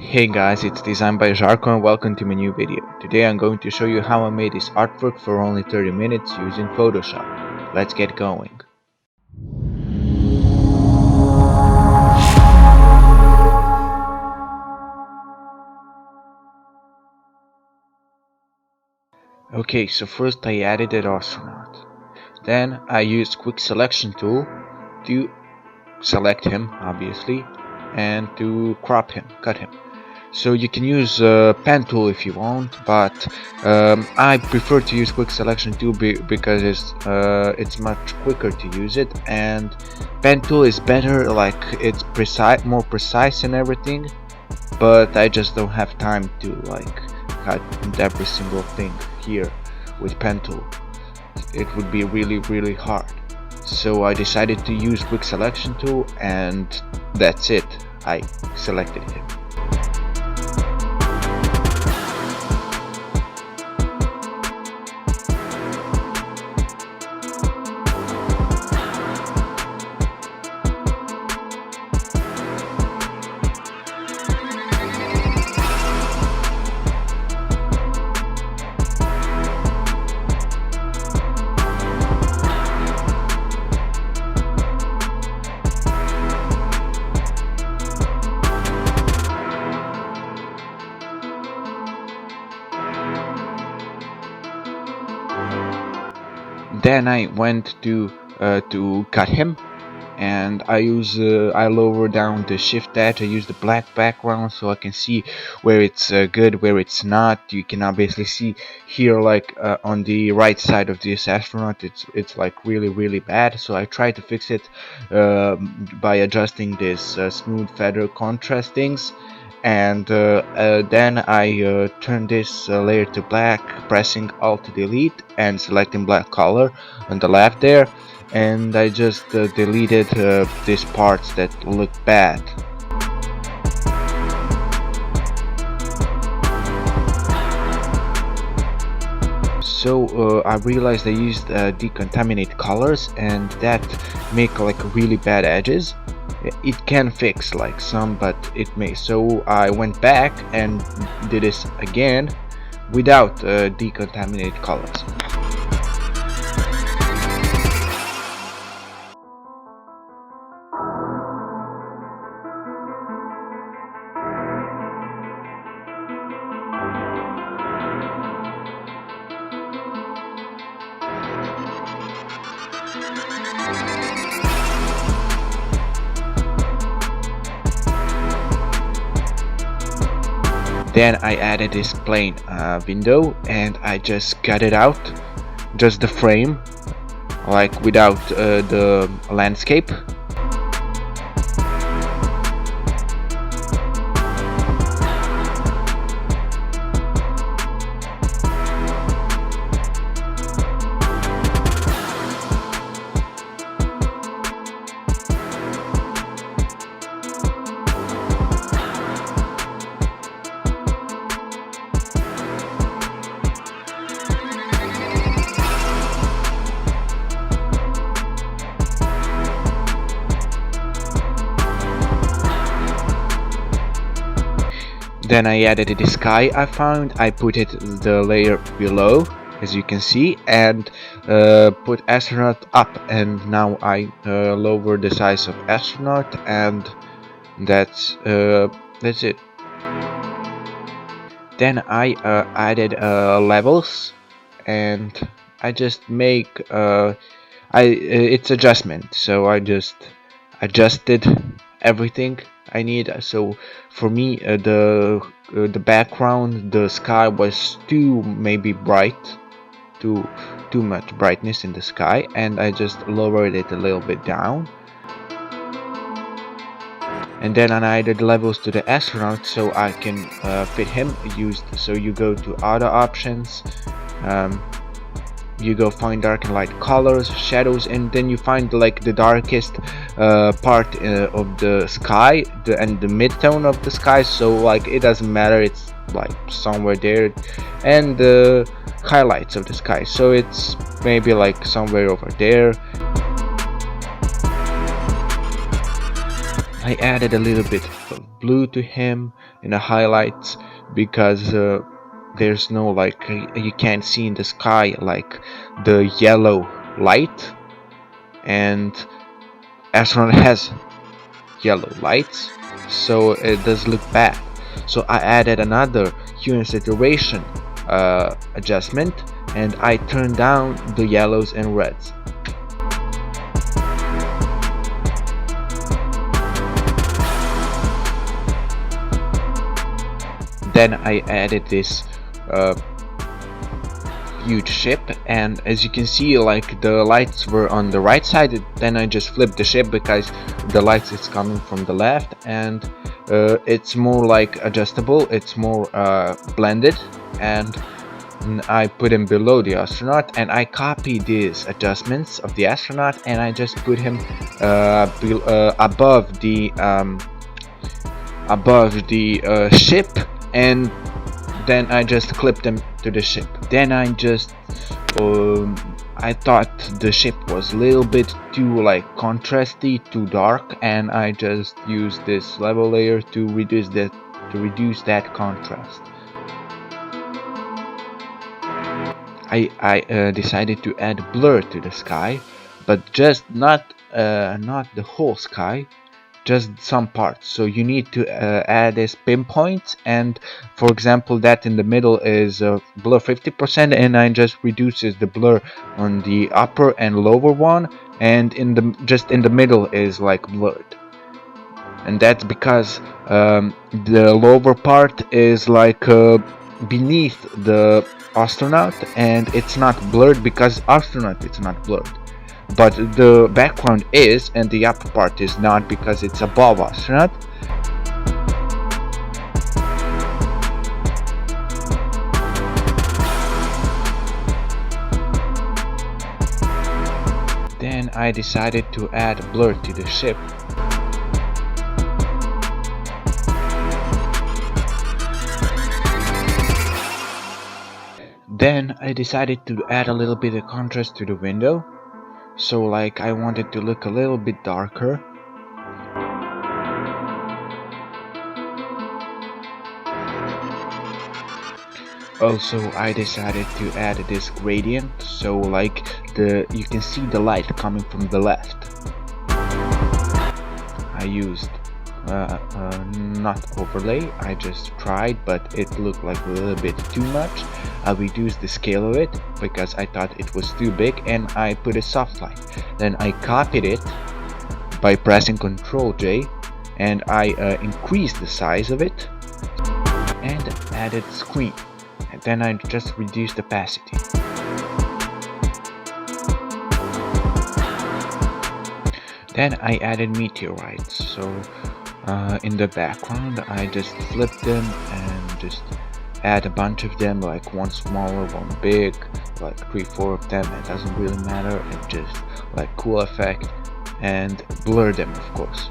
Hey guys, it's designed by Jarko and welcome to my new video. Today I'm going to show you how I made this artwork for only 30 minutes using Photoshop. Let's get going. Okay, so first I added an astronaut. Then I used quick selection tool to select him, obviously, and to crop him, cut him. So you can use pen tool if you want, but I prefer to use quick selection tool because it's much quicker to use it, and pen tool is better, like it's more precise and everything, but I just don't have time to like cut every single thing here with pen tool. It would be really hard. So I decided to use quick selection tool, and that's it. I selected him. Then I went to cut him, and I lower down the shift edge. I use the black background so I can see where it's good, where it's not. You can obviously see here, like on the right side of this astronaut, it's like really bad. So I try to fix it by adjusting this smooth feather contrast things. And then I turn this layer to black, pressing Alt to delete and selecting black color on the left there, and I just deleted these parts that look bad. So I realized I used decontaminate colors, and that make like really bad edges. It can fix like some, but it may. So I went back and did this again without decontaminate colors. Then I added this plane window, and I just cut it out, just the frame, like without the landscape. Then I added the sky I found. I put it the layer below, as you can see, and put astronaut up, and now I lower the size of astronaut, and that's it. Then I added levels, and I just make it's adjustment, so I just adjusted everything I need. So for me, the background, the sky was too maybe bright, too much brightness in the sky, and I just lowered it a little bit down. And then I added levels to the astronaut so I can fit him. So you go to auto options, you go find dark and light colors, shadows, and then you find like the darkest part of the sky and the mid-tone of the sky, so like it doesn't matter, it's like somewhere there, and the highlights of the sky, so it's maybe like somewhere over there. I added a little bit of blue to him, in the highlights because there's no like you can't see in the sky like the yellow light, and Astronaut has yellow lights, so it does look bad. So I added another hue and saturation adjustment, and I turned down the yellows and reds. Then I added this huge ship, and as you can see, like the lights were on the right side. Then I just flipped the ship because the lights is coming from the left, and it's more like adjustable, it's more blended, and I put him below the astronaut, and I copied these adjustments of the astronaut and I just put him above the ship, and then I just clipped them to the ship. Then I just I thought the ship was a little bit too like contrasty, too dark, and I just used this level layer to reduce that contrast. I decided to add blur to the sky, but just not the whole sky, just some parts. So you need to add this pinpoint, and for example that in the middle is blur 50%, and I just reduces the blur on the upper and lower one, and just in the middle is like blurred. And that's because the lower part is like beneath the astronaut, and it's not blurred because astronaut it's not blurred, but the background is, and the upper part is not because it's above astronaut. Then I decided to add blur to the ship. Then I decided to add a little bit of contrast to the window, so like I wanted to look a little bit darker. Also I decided to add this gradient, so like you can see the light coming from the left. I used not overlay, I just tried, but it looked like a little bit too much. I reduced the scale of it because I thought it was too big, and I put a soft light. Then I copied it by pressing Ctrl J, and I increased the size of it and added screen, and then I just reduced opacity. Then I added meteorites, so in the background I just flipped them and just add a bunch of them, like one smaller, one big, like 3-4 of them, it doesn't really matter, and just like cool effect, and blur them of course.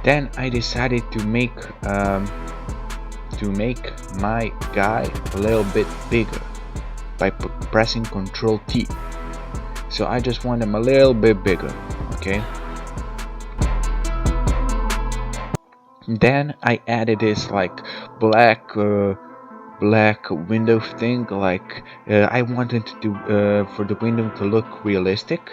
Then I decided to make my guy a little bit bigger by pressing Ctrl T. So I just want him a little bit bigger, okay? Then I added this like black window thing, like I wanted to for the window to look realistic.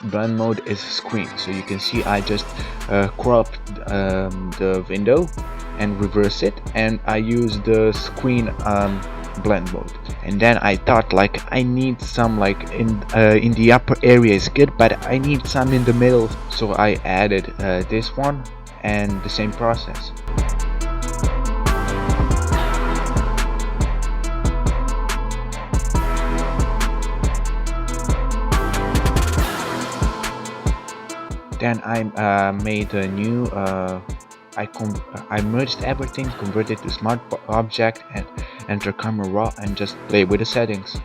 Blend mode is screen, so you can see I just cropped the window and reverse it, and I use the screen blend mode. And then I thought like I need some like in the upper area is good, but I need some in the middle, so I added this one, and the same process. Then I made a new I merged everything, converted to smart object, and enter camera raw, and just play with the settings.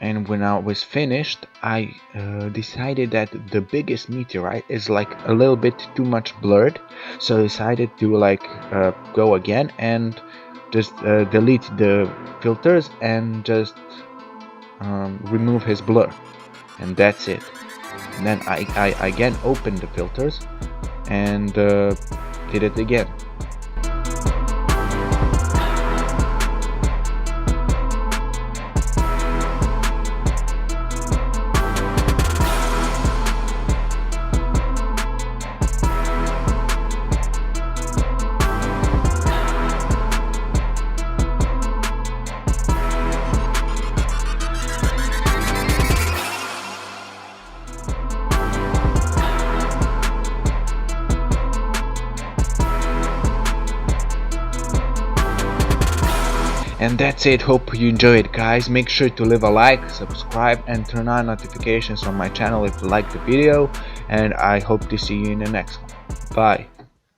And when I was finished, I decided that the biggest meteorite is like a little bit too much blurred, so I decided to like go again and just delete the filters and just remove his blur, and that's it. And then I again opened the filters and did it again. And that's it. Hope you enjoyed, guys. Make sure to leave a like, subscribe, and turn on notifications on my channel if you like the video, and I hope to see you in the next one. Bye.